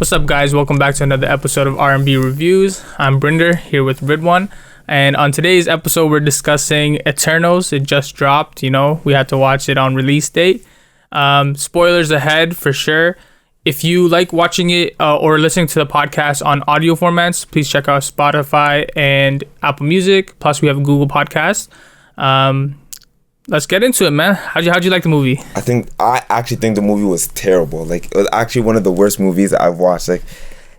What's up, guys? Welcome back to another episode of R&B Reviews. I'm Brinder, here with Ridwaan. And on today's episode, we're discussing Eternals. It just dropped, we had to watch it on release date. Spoilers ahead, for sure. If you like watching it or listening to the podcast on audio formats, please check out Spotify and Apple Music. Plus, we have Google Podcasts. Let's get into it, man. How'd you like the movie? I actually think the movie was terrible. Like, it was actually one of the worst movies I've watched. Like,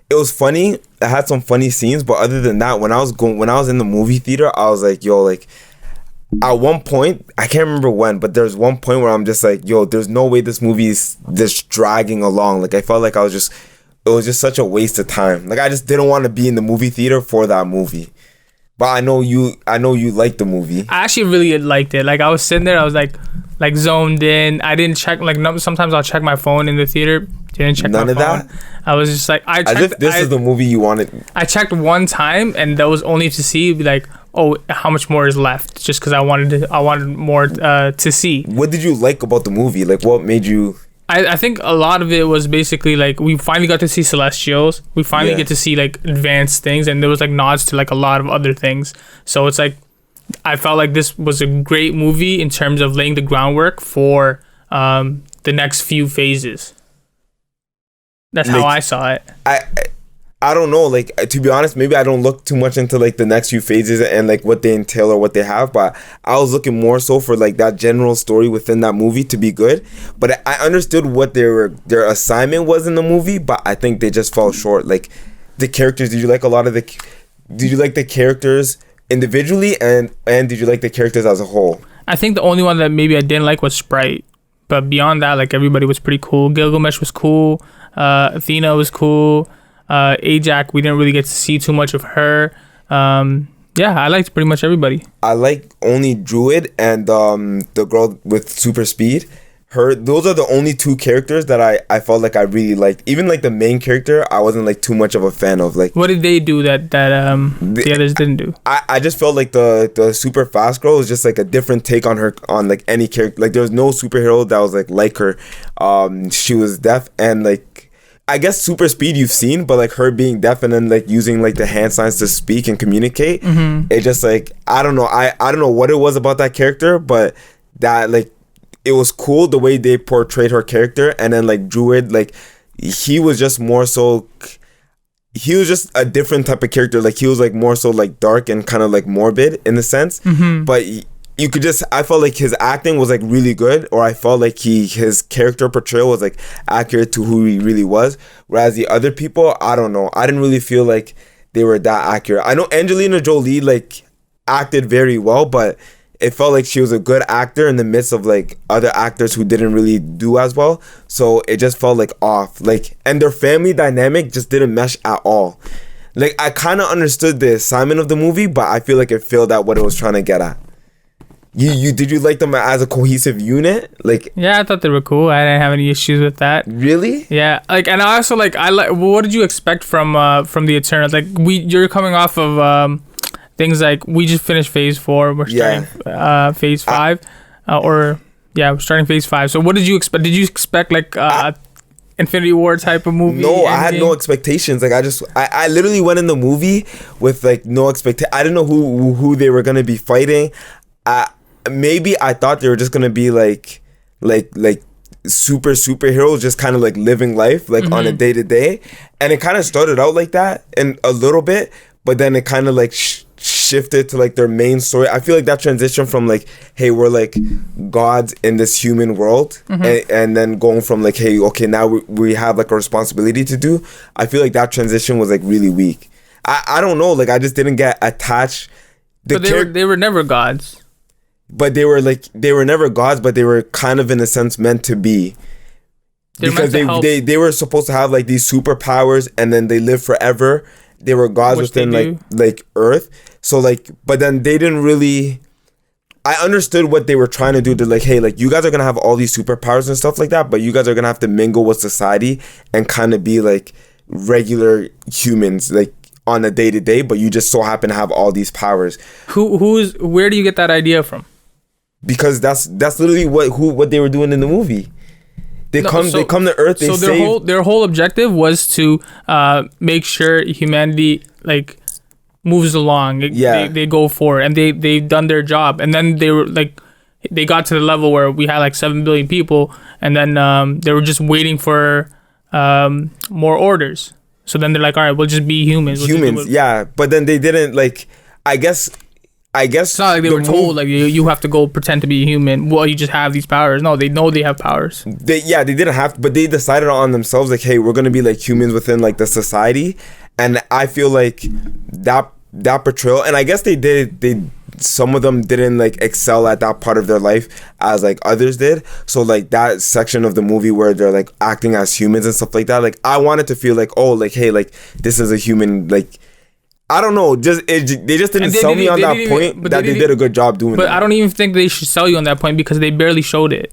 it was funny. It had some funny scenes, but other than that, when I was in the movie theater, I was like, yo, like, at one point, I can't remember when, but there's one point where I'm just like, yo, there's no way this movie is just dragging along. Like, I felt like it was just such a waste of time. Like, I just didn't want to be in the movie theater for that movie. But I know you liked the movie. I actually really liked it. Like, I was sitting there, I was like zoned in. I didn't check, sometimes I'll check my phone in the theater. Didn't check None my of phone. that? I was just like, as if this is the movie you wanted. I checked one time, and that was only to see, like, oh, how much more is left? Just because I wanted more to see. What did you like about the movie? Like, what made you... I think a lot of it was basically like we finally got to see Celestials. We finally get to see like advanced things, and there was like nods to like a lot of other things. So it's like I felt like this was a great movie in terms of laying the groundwork for the next few phases. That's how I saw it. I don't know, like, to be honest, maybe I don't look too much into like the next few phases and like what they entail or what they have, but I was looking more so for like that general story within that movie to be good. But I understood what their assignment was in the movie, but I think they just fell short. Like, the characters, did you like the characters individually, and did you like the characters as a whole? I think the only one that maybe I didn't like was Sprite, but beyond that, like, everybody was pretty cool. Gilgamesh was cool. Athena was cool. Ajak, we didn't really get to see too much of her. I liked pretty much everybody. I like only Druid and the girl with super speed. Those are the only two characters that I felt like I really liked. Even like the main character, I wasn't like too much of a fan of. Like, what did they do that the others didn't do? I just felt like the super fast girl was just like a different take on her, on like any character. Like, there was no superhero that was like her. She was deaf, and like, I guess super speed you've seen, but like her being deaf and then like using like the hand signs to speak and communicate, it just like, I don't know. I don't know what it was about that character, but that, like, it was cool the way they portrayed her character. And then like Druid, like, he was just more so, he was just a different type of character. Like, he was like more so like dark and kind of like morbid in a sense, but you could just, I felt like his acting was like really good, or I felt like his character portrayal was like accurate to who he really was. Whereas the other people, I don't know, I didn't really feel like they were that accurate. I know Angelina Jolie like acted very well, but it felt like she was a good actor in the midst of like other actors who didn't really do as well. So it just felt like off. Like, and their family dynamic just didn't mesh at all. Like, I kind of understood the assignment of the movie, but I feel like it failed at what it was trying to get at. Did you like them as a cohesive unit? Like, yeah, I thought they were cool. I didn't have any issues with that. Really? Yeah, like, and I also like, what did you expect from the Eternals? Like, you're coming off of things like, we just finished phase 4. We're starting phase 5, we're starting phase 5. So what did you expect? Did you expect like Infinity War type of movie? No, I had no expectations. Like, I literally went in the movie with like no expectation. I didn't know who they were gonna be fighting. Maybe I thought they were just gonna be like superheroes, just kind of like living life like on a day-to-day, and it kind of started out like that and a little bit, but then it kind of like shifted to like their main story. I feel like that transition from like, hey, we're like gods in this human world, and then going from like, hey, okay, now we have like a responsibility to do. I feel like that transition was like really weak. I don't know, like, I just didn't get attached. But they were never gods. But they were never gods, but they were kind of in a sense meant to be. Because they were supposed to have like these superpowers, and then they live forever. They were gods within like Earth. So like, but then they didn't really, I understood what they were trying to do, to like, hey, like, you guys are gonna have all these superpowers and stuff like that, but you guys are gonna have to mingle with society and kind of be like regular humans, like, on a day-to-day, but you just so happen to have all these powers. Where do you get that idea from? Because that's literally what they were doing in the movie. They come to Earth. They their whole objective was to make sure humanity like moves along. They go for it, and they've done their job. And then they were like, they got to the level where we had like 7 billion people, and then they were just waiting for more orders. So then they're like, all right, we'll just be humans. Yeah, but then they didn't like. I guess it's not like they were told like you have to go pretend to be a human. Well, you just have these powers. No, they know they have powers. They didn't have to, but they decided on themselves like, hey, we're gonna be like humans within like the society. And I feel like that portrayal, and I guess some of them didn't like excel at that part of their life as like others did. So like that section of the movie where they're like acting as humans and stuff like that, like I wanted to feel like, oh, like, hey, like this is a human, like I don't know, they just didn't sell me on that point that they did a good job doing. But I don't even think they should sell you on that point because they barely showed it.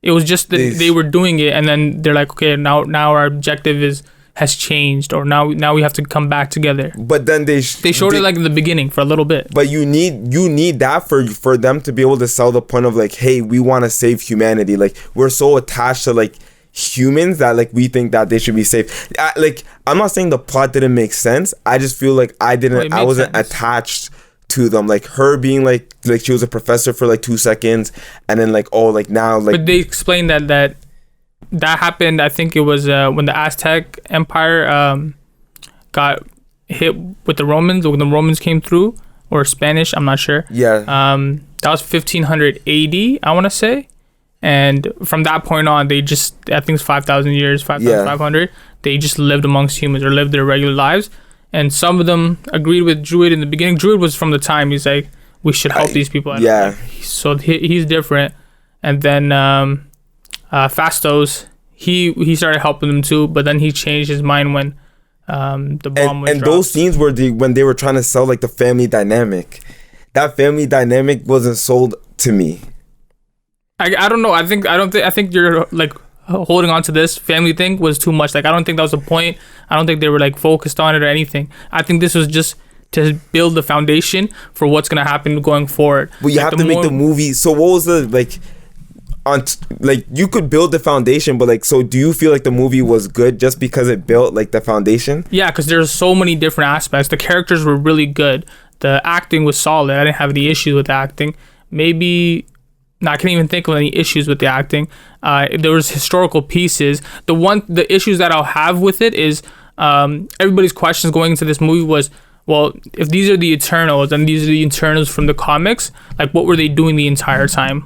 It was just that they were doing it, and then they're like, okay, now our objective has changed, or now we have to come back together. But then they showed it like in the beginning for a little bit. But you need that for them to be able to sell the point of like, hey, we want to save humanity. Like we're so attached to like humans that like we think that they should be safe. Like I'm not saying the plot didn't make sense. I just feel like I wasn't attached to them. Like her being like she was a professor for like 2 seconds, and then like, oh, like now like. But they explained that happened. I think it was when the Aztec Empire got hit with the Romans, when the Romans came through, or Spanish, I'm not sure. Yeah. That was 1500 AD, I want to say. And from that point on, they just, I think it's 5,000 years, 5,500. They just lived amongst humans, or lived their regular lives. And some of them agreed with Druid in the beginning. Druid was from the time, he's like, we should help these people out. Yeah. So he's different. And then Fastos, he started helping them too, but then he changed his mind when the bomb was dropped. Those scenes were when they were trying to sell like the family dynamic. That family dynamic wasn't sold to me. I don't know. I think you're like holding on to this family thing was too much. Like I don't think that was the point. I don't think they were like focused on it or anything. I think this was just to build the foundation for what's gonna happen going forward. But you have to make the movie. So what was the like? You could build the foundation, but like, so do you feel like the movie was good just because it built like the foundation? Yeah, because there's so many different aspects. The characters were really good. The acting was solid. I didn't have any issues with the acting. I can't even think of any issues with the acting. There was historical pieces. The issues that I'll have with it is everybody's questions going into this movie was, well, if these are the Eternals and these are the Eternals from the comics, like what were they doing the entire time?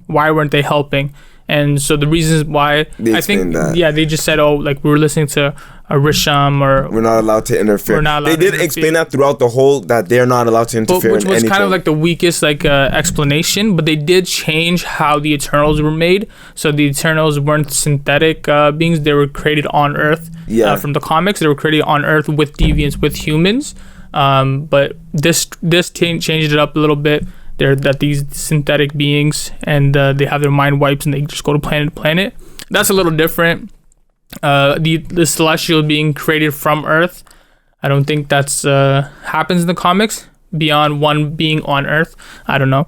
Why weren't they helping? And so the reasons why, I think, they just said, oh, like we were listening to a Risham, or we're not allowed to interfere. They did explain that throughout the whole, that they're not allowed to interfere in anything. Which was kind of like the weakest explanation, but they did change how the Eternals were made. So the Eternals weren't synthetic beings; they were created on Earth. Yeah. From the comics, they were created on Earth with deviants, with humans. But this changed it up a little bit. That these synthetic beings, and they have their mind wipes and they just go to planet to planet. That's a little different. The celestial being created from Earth, I don't think that's happens in the comics beyond one being on Earth. I don't know.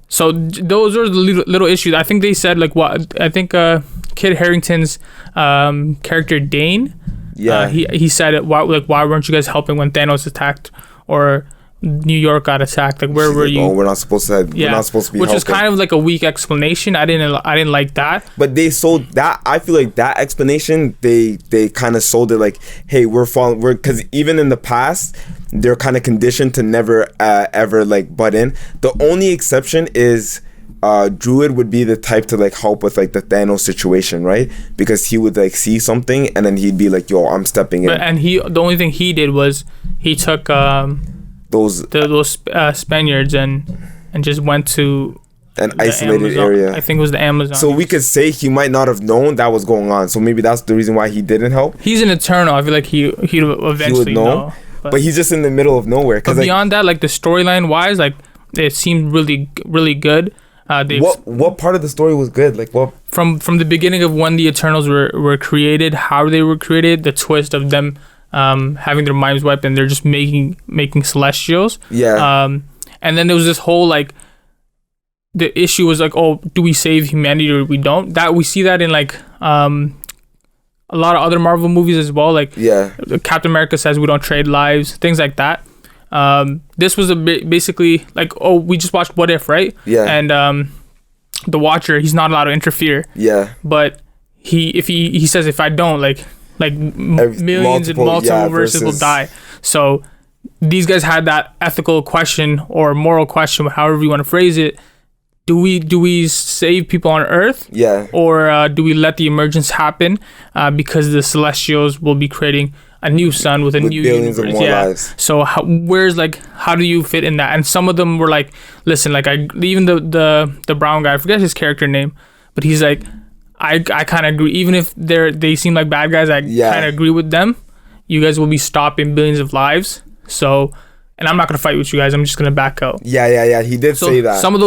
So those are the little issues. I think they said like what I think Kit Harington's character Dane. Yeah. He said it. Why weren't you guys helping when Thanos attacked, or New York got attacked? Like where were you? Oh, we're not supposed to. We're not supposed to be. Which helping. Was kind of like a weak explanation. I didn't like that. But they sold that. I feel like that explanation they kind of sold it like, hey, we're because even in the past they're kind of conditioned to never ever like butt in. The only exception is Druid would be the type to like help with like the Thanos situation, right? Because he would like see something and then he'd be like, yo, I'm stepping in. And the only thing he did was he took those Spaniards and just went to an isolated Amazon, area. I think it was the Amazon. So we could say he might not have known that was going on. So maybe that's the reason why he didn't help. He's an Eternal. I feel like he eventually would know. But he's just in the middle of nowhere. But beyond that, like the storyline wise, like it seemed really, really good. What part of the story was good? Like what? From the beginning of when the Eternals were created, how they were created, the twist of them having their minds wiped and they're just making celestials. Yeah. And then there was this whole like the issue was like, oh, do we save humanity or we don't? That we see that in like a lot of other Marvel movies as well. Like Captain America says we don't trade lives, things like that. This was a bit basically like, oh, we just watched What If, right? Yeah. And the Watcher, he's not allowed to interfere. Yeah. But he says if I don't, millions and multiple verses will die. So these guys had that ethical question or moral question, however you want to phrase it. Do we save people on Earth? Yeah. Or do we let the emergence happen because the Celestials will be creating a new sun with new billions universe? Of more lives. So how do you fit in that? And some of them were like, listen, like even the brown guy, I forget his character name, but he's like, I kind of agree. Even if they seem like bad guys, I kind of agree with them. You guys will be stopping billions of lives. So. And I'm not gonna fight with you guys. I'm just gonna back out. Yeah. He did say that. Some of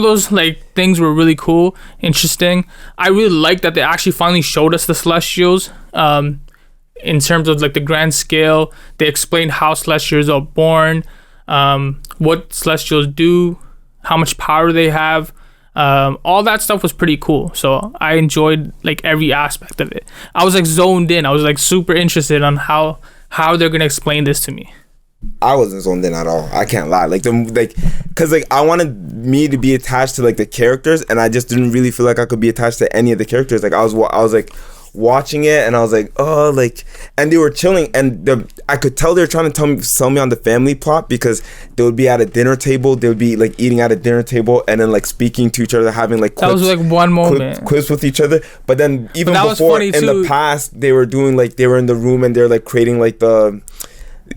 those like things were really cool, interesting. I really like that they actually finally showed us the Celestials. In terms of like the grand scale, they explained how Celestials are born, what Celestials do, how much power they have. All that stuff was pretty cool. So I enjoyed like every aspect of it. I was like zoned in. I was like super interested on how they're gonna explain this to me. I wasn't zoned in at all. I can't lie. Cause I wanted me to be attached to like the characters, and I just didn't really feel like I could be attached to any of the characters. Like I was like watching it, and I was like, oh, like, and they were chilling, and I could tell they were trying to sell me on the family plot, because they would be at a dinner table, they would be like eating at a dinner table, and then like speaking to each other, having like clips, that was like one moment clips with each other. But then even before in the past, they were doing like they were in the room and they're like creating like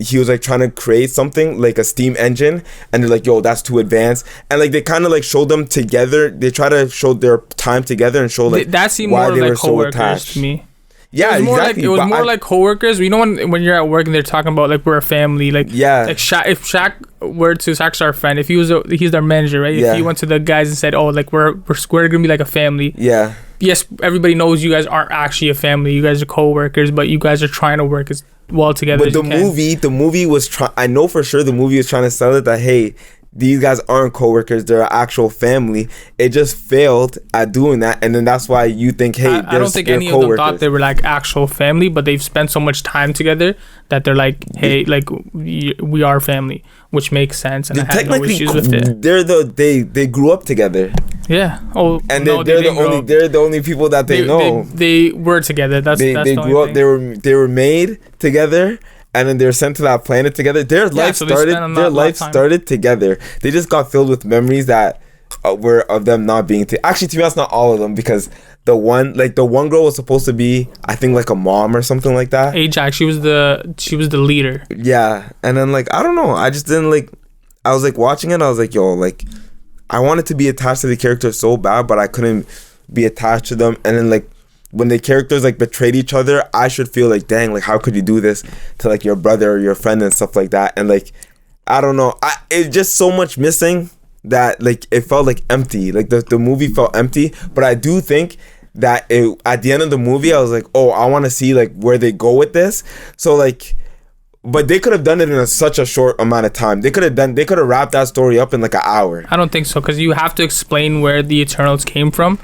he was like trying to create something like a steam engine, and they're like, yo, that's too advanced, and like they kind of like showed them together. They try to show their time together and show like that seemed more like coworkers to me. Yeah, exactly. It was more like coworkers. You know when you're at work and they're talking about like we're a family. Like like if Shaq were to Shaq's our friend, if he's their manager, right? If he went to the guys and said, oh, like we're gonna be like a family. Yeah. Yes, everybody knows you guys aren't actually a family. You guys are coworkers, but you guys are trying to work as well together. But the movie was I know for sure the movie was trying to sell it that, hey, these guys aren't coworkers, they're an actual family. It just failed at doing that, and then that's why you think, hey, I don't think any of them thought they were like actual family, but they've spent so much time together that they're like, hey, like we are family, which makes sense, and I had no issues with it. They grew up together. Yeah. Oh, and no, they're the only people that they know. They were together. They grew up. They were made together. And then they're sent to that planet together. Their life started together. They just got filled with memories that were of them not being actually, to be honest, not all of them, because the one girl was supposed to be, I think, like a mom or something like that. Ajax, she was the leader. Yeah, and then like I don't know, I just didn't like. I was like watching it. I was like, yo, like I wanted to be attached to the character so bad, but I couldn't be attached to them. And then like, when the characters like betrayed each other, I should feel like, dang, like how could you do this to like your brother or your friend and stuff like that? And like, I don't know, it's just so much missing that like it felt like empty. Like the movie felt empty. But I do think that at the end of the movie, I was like, oh, I want to see like where they go with this. So like, but they could have done it in such a short amount of time. They could have wrapped that story up in like an hour. I don't think so, because you have to explain where the Eternals came from,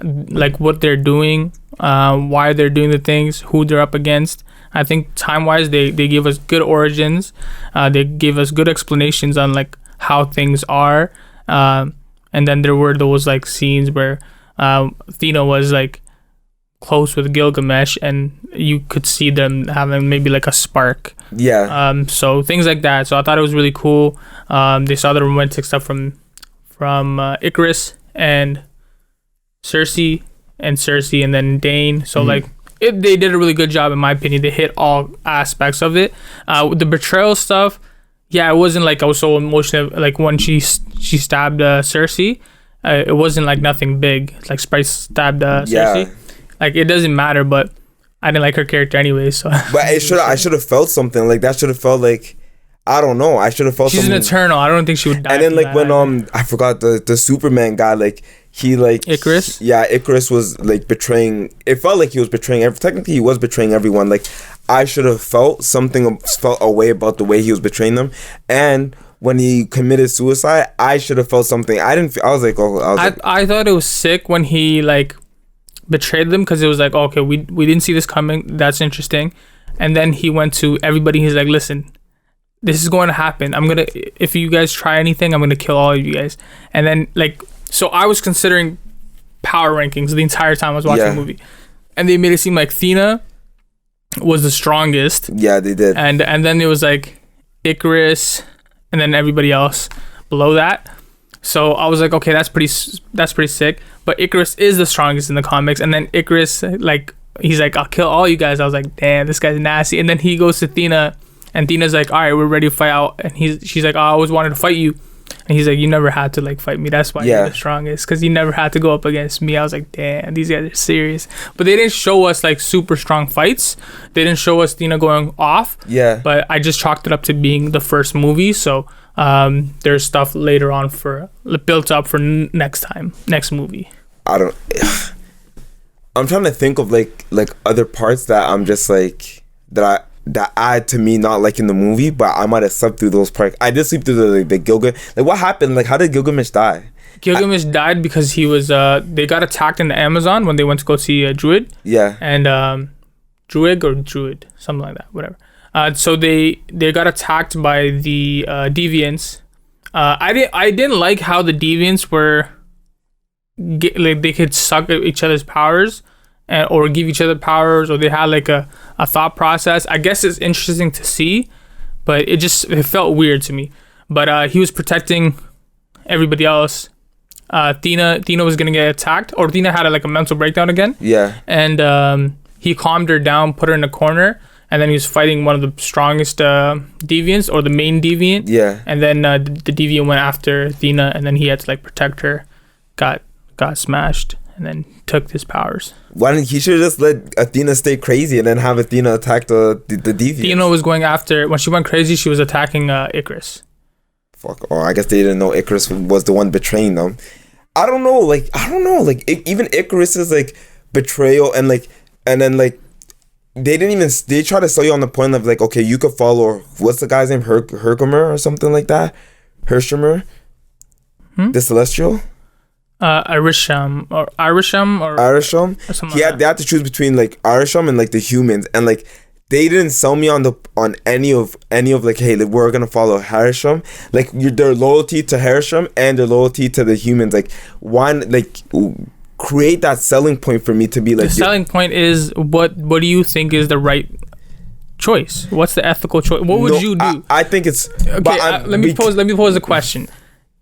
like what they're doing, why they're doing the things, who they're up against. I think time-wise, they give us good origins. They give us good explanations on like how things are. And then there were those like scenes where Athena was like close with Gilgamesh, and you could see them having maybe like a spark. Yeah. So things like that. So I thought it was really cool. They saw the romantic stuff from Icarus and Cersei, and then Dane. So like they did a really good job, in my opinion. They hit all aspects of it. The betrayal stuff, yeah, it wasn't like I was so emotional. Like when she stabbed Cersei, it wasn't like nothing big. Like Sprite stabbed Cersei. Like it doesn't matter, but I didn't like her character anyway. So, but I should have felt something like that. Should have felt like, I don't know. I should have felt. She's something. An Eternal. I don't think she would die. And then like when I forgot the Superman guy, like he like Icarus. Yeah, Icarus was like betraying. It felt like he was betraying. Technically, he was betraying everyone. Like I should have felt a way about the way he was betraying them. And when he committed suicide, I should have felt something. I didn't. I was like, oh, I thought it was sick when he like betrayed them, because it was like, okay, we didn't see this coming. That's interesting. And then he went to everybody. He's like, listen, this is going to happen. If you guys try anything, I'm gonna kill all of you guys. And then like, so I was considering power rankings the entire time I was watching the movie, and they made it seem like Thena was the strongest. Yeah, they did. And then it was like Icarus, and then everybody else below that. So I was like, okay, that's pretty sick. But Icarus is the strongest in the comics, and then Icarus, like, he's like, I'll kill all you guys. I was like, damn, this guy's nasty. And then he goes to Thena, and Thena's like, all right, we're ready to fight out. And she's like, I always wanted to fight you. And he's like, you never had to like fight me. That's why you're the strongest, because you never had to go up against me. I was like, damn, these guys are serious. But they didn't show us like super strong fights. They didn't show us Thena going off. Yeah. But I just chalked it up to being the first movie. So there's stuff later on built up for next movie. I'm trying to think of like other parts that I'm just like that add to me not liking the movie, but I might have slept through those parts. I did sleep through the Gilgamesh. Like, what happened? Like, how did Gilgamesh die? Gilgamesh died because he was they got attacked in the Amazon when they went to go see a druid. Yeah. And druid, something like that, whatever. So they got attacked by the deviants. I didn't like how the deviants were like they could suck at each other's powers, or give each other powers, or they had like a thought process. I guess it's interesting to see, but it felt weird to me. But he was protecting everybody else. Thena was gonna get attacked, or Thena had like a mental breakdown again. Yeah. And he calmed her down, put her in a corner, and then he was fighting one of the strongest deviants, or the main deviant. Yeah. And then the deviant went after Thena, and then he had to like protect her. Got smashed, and then took his powers. Why didn't he should have just let Athena stay crazy and then have Athena attack the deviants? Athena was going after, when she went crazy, she was attacking Icarus. Fuck. Oh, I guess they didn't know Icarus was the one betraying them. I don't know. Like, even Icarus's like betrayal and then they try to sell you on the point of like, okay, you could follow, what's the guy's name? Herkimer or something like that? Hershimer? The Celestial? Irisham. They had to choose between like Irisham and like the humans, and like they didn't sell me on any of like, hey, like, we're gonna follow Harisham. Like, their loyalty to Harisham and their loyalty to the humans. Like, one, like, create that selling point for me to be like, the selling point is what do you think is the right choice? What's the ethical choice? What would you do? I think it's okay. Let me pose a question.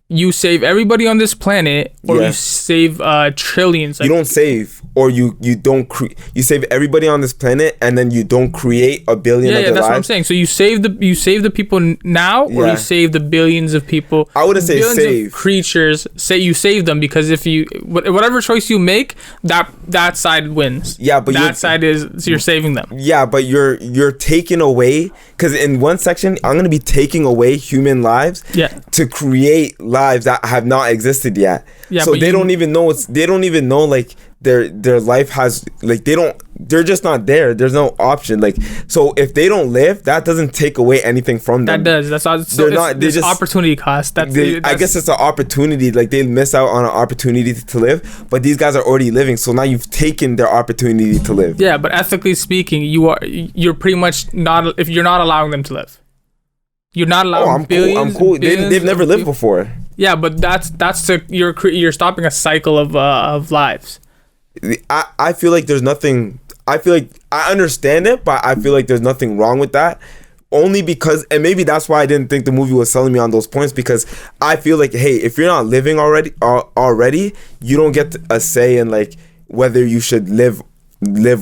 You save everybody on this planet, or you save trillions. Like, you don't save, or you don't you save everybody on this planet, and then you don't create a billion. Yeah, that's what I'm saying. So you save the people now, or you save the billions of people. I wouldn't say save of creatures. Say you save them, because if you whatever choice you make, that side wins. Yeah, but that side is you're saving them. Yeah, but you're taking away, because in one section I'm gonna be taking away human lives. Yeah. To create lives that have not existed yet. Yeah, so they don't even know like their life has, like, they're just not there. There's no option. Like, so if they don't live, that doesn't take away anything from them. That does. That's all. So there's opportunity cost. I guess it's an opportunity. Like, they miss out on an opportunity to live, but these guys are already living. So now you've taken their opportunity to live. Yeah, but ethically speaking, you're pretty much not, if you're not allowing them to live. You're not allowing billions. I'm cool. They've never lived before. Yeah, but you're stopping a cycle of lives. I feel like there's nothing. I feel like I understand it, but I feel like there's nothing wrong with that. Only because, and maybe that's why I didn't think the movie was selling me on those points, because I feel like, hey, if you're not living already, you don't get a say in like whether you should live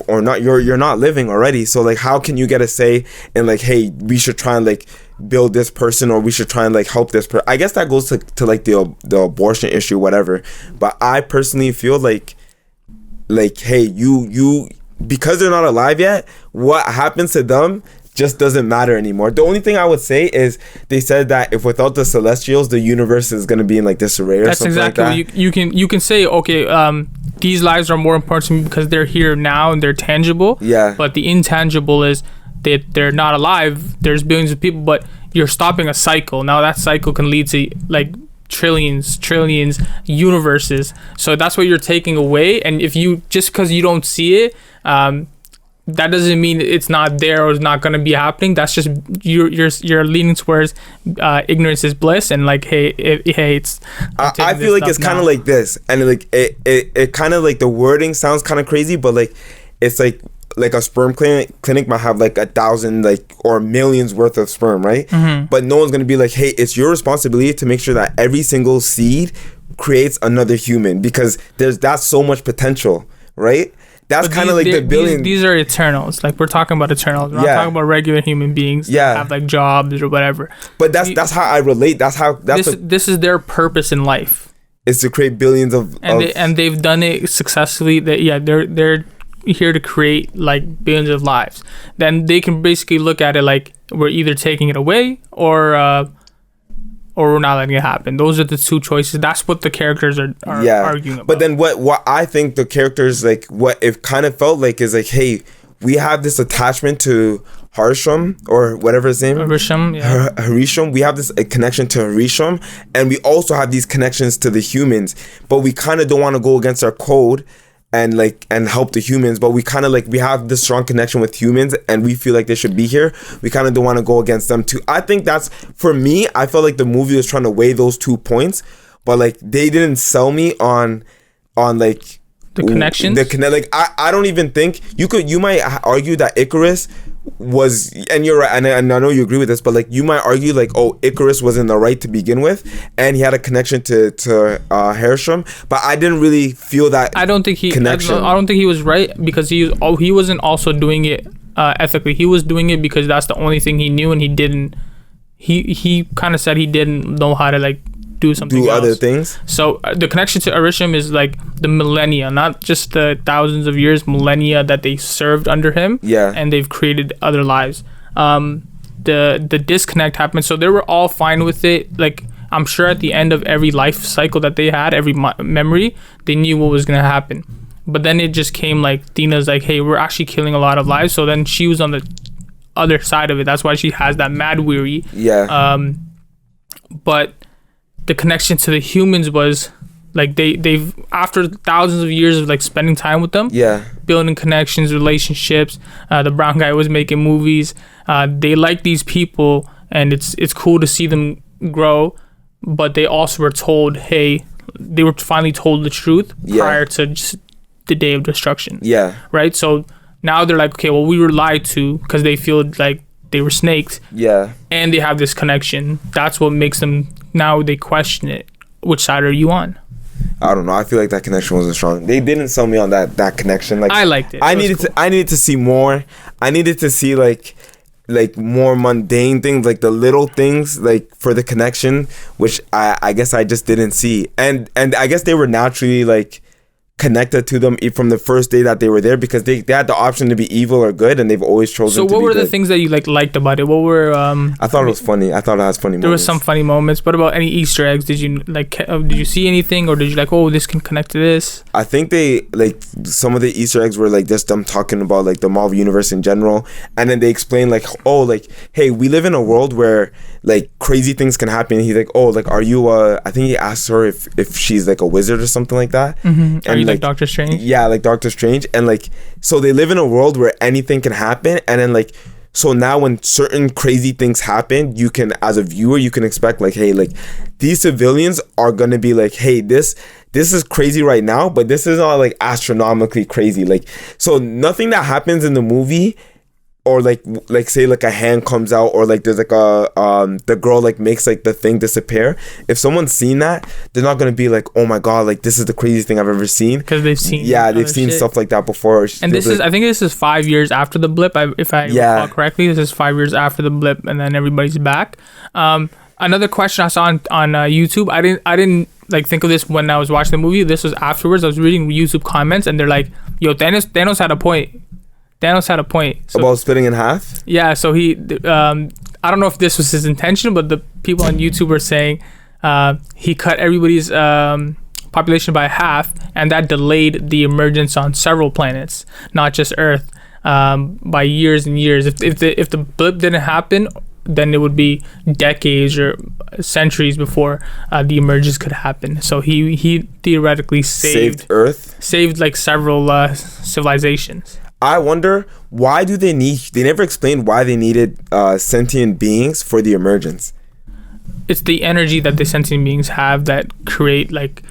or not. You're not living already, so like, how can you get a say in like, hey, we should try and like build this person, or we should try and like help this person? I guess that goes to like the abortion issue, whatever. But I personally feel like hey, you because they're not alive yet, what happens to them just doesn't matter anymore. The only thing I would say is they said that if without the Celestials, the universe is going to be in like disarray or something like that. That's exactly. You can say, okay, these lives are more important to me because they're here now and they're tangible. Yeah. But the intangible is they're not alive. There's billions of people, but you're stopping a cycle. Now that cycle can lead to like trillions universes. So that's what you're taking away. And if you just because you don't see it, that doesn't mean it's not there or it's not going to be happening. That's just you're leaning towards ignorance is bliss, and like hey it's. I feel like it's kind of like this, and like it kind of like the wording sounds kind of crazy, but like it's like a sperm clinic might have like 1,000 like or millions worth of sperm, right? Mm-hmm. But no one's gonna be like, hey, it's your responsibility to make sure that every single seed creates another human, because that's so much potential, right? That's kind of like the billion. These are Eternals. Like we're talking about Eternals. We're not talking about regular human beings that have like jobs or whatever. But that's how I relate. This is their purpose in life. Is to create billions of and they've done it successfully. They're here to create like billions of lives. Then they can basically look at it like we're either taking it away or we're not letting it happen. Those are the two choices. That's what the characters are arguing about. But then what I think the characters, like, what it kind of felt like is like, hey, we have this attachment to Harisham or whatever his name. Harisham. We have this connection to Harisham, and we also have these connections to the humans. But we kind of don't want to go against our code and help the humans, but we kind of like, we have this strong connection with humans and we feel like they should be here. We kind of don't want to go against them too. I think that's, for me, I felt like the movie was trying to weigh those 2 points, but like they didn't sell me on like the connections. Like I don't even think you might argue that Icarus was, and you're right, and I know you agree with this, but like you might argue like, oh, Icarus was in the right to begin with, and he had a connection to Harisham, but I didn't really feel that. I don't think he was right, because he wasn't also doing it ethically. He was doing it because that's the only thing he knew, and he didn't. He kind of said he didn't know how to like do something else. Other things. So the connection to Harisham is like the millennia, not just the thousands of years, millennia that they served under him. Yeah. And they've created other lives. The disconnect happened, so they were all fine with it. Like I'm sure at the end of every life cycle that they had, every memory, they knew what was gonna happen. But then it just came like Dina's like, hey, we're actually killing a lot of lives. So then she was on the other side of it. That's why she has that mad weary. Yeah. But the connection to the humans was like they've after thousands of years of like spending time with them, building connections, relationships. The brown guy was making movies. They like these people, and it's cool to see them grow. But they also were told, hey, they were finally told the truth prior to just the day of destruction. Yeah. Right. So now they're like, okay, well, we were lied to, because they feel like they were snaked. Yeah. And they have this connection. That's what makes them, now they question it. Which side are you on? I don't know. I feel like that connection wasn't strong. They didn't sell me on that connection. Like I liked it. I needed to see more. I needed to see like more mundane things, like the little things, like for the connection, which I guess I just didn't see. And I guess they were naturally like connected to them from the first day that they were there, because they had the option to be evil or good, and they've always chosen to be good. So what were the things that you liked about it? What were I thought it was funny. I thought it has funny moments. There was some funny moments. What about any Easter eggs? Did you did you see anything, or did you like, oh, this can connect to this? I think they like some of the Easter eggs were like just them talking about like the Marvel universe in general, and then they explain like, oh, like, hey, we live in a world where like crazy things can happen. And he's like, oh, like, are you I think he asked her if she's like a wizard or something like that. Mm-hmm. And are you like Doctor Strange? Yeah, like Doctor Strange. And like, so they live in a world where anything can happen, and then like, so now when certain crazy things happen, you can, as a viewer, you can expect like, hey, like these civilians are gonna be like, hey, this is crazy right now, but this is not like astronomically crazy. Like, so nothing that happens in the movie, or like say like a hand comes out, or like there's like the girl like makes like the thing disappear. If someone's seen that, they're not gonna be like, oh my god, like this is the craziest thing I've ever seen, because they've seen stuff like that before. And this is, I think this is 5 years after the blip, if I recall correctly. This is 5 years after the blip, and then everybody's back. Another question I saw on YouTube, I didn't like think of this when I was watching the movie. This was afterwards. I was reading YouTube comments, and they're like, yo, Thanos had a point. So, about splitting in half? Yeah, so he, I don't know if this was his intention, but the people on YouTube were saying he cut everybody's population by half, and that delayed the emergence on several planets, not just Earth. by years and years. If the blip didn't happen, then it would be decades or centuries before the emergence could happen. So he theoretically saved Earth, saved like several civilizations. I wonder, why do they never explained why they needed sentient beings for the emergence. It's the energy that the sentient beings have that create like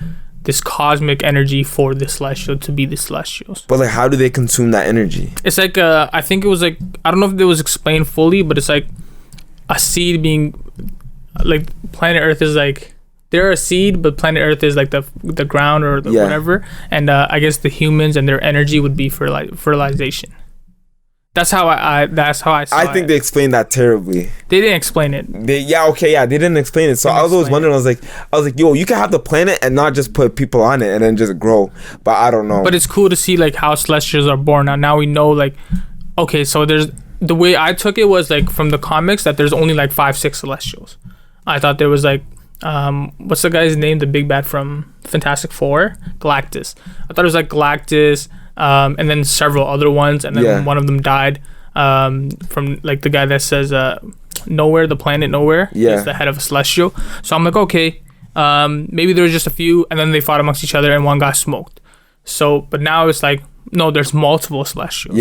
this cosmic energy for the celestial to be the celestials. But like, how do they consume that energy? It's like I think it was like, I don't know if it was explained fully, but it's like a seed being like, planet Earth is like, they're a seed, but planet Earth is like the ground or the whatever, and I guess the humans and their energy would be for like fertilization. That's how I saw I think they explained that terribly. They didn't explain it. They didn't explain it. So I was always wondering. I was like, yo, you can have the planet and not just put people on it and then just grow. But I don't know. But it's cool to see like how celestials are born. Now we know like, okay, so there's, the way I took it was like from the comics that there's only like 5-6 celestials. I thought there was like, what's the guy's name? The big bad from Fantastic Four? Galactus. I thought it was like Galactus. And then several other ones, and then one of them died from like the guy that says Nowhere, the planet Nowhere is the head of a celestial. So I'm like, okay, maybe there was just a few, and then they fought amongst each other and one got smoked. So but now it's like, no, there's multiple celestials.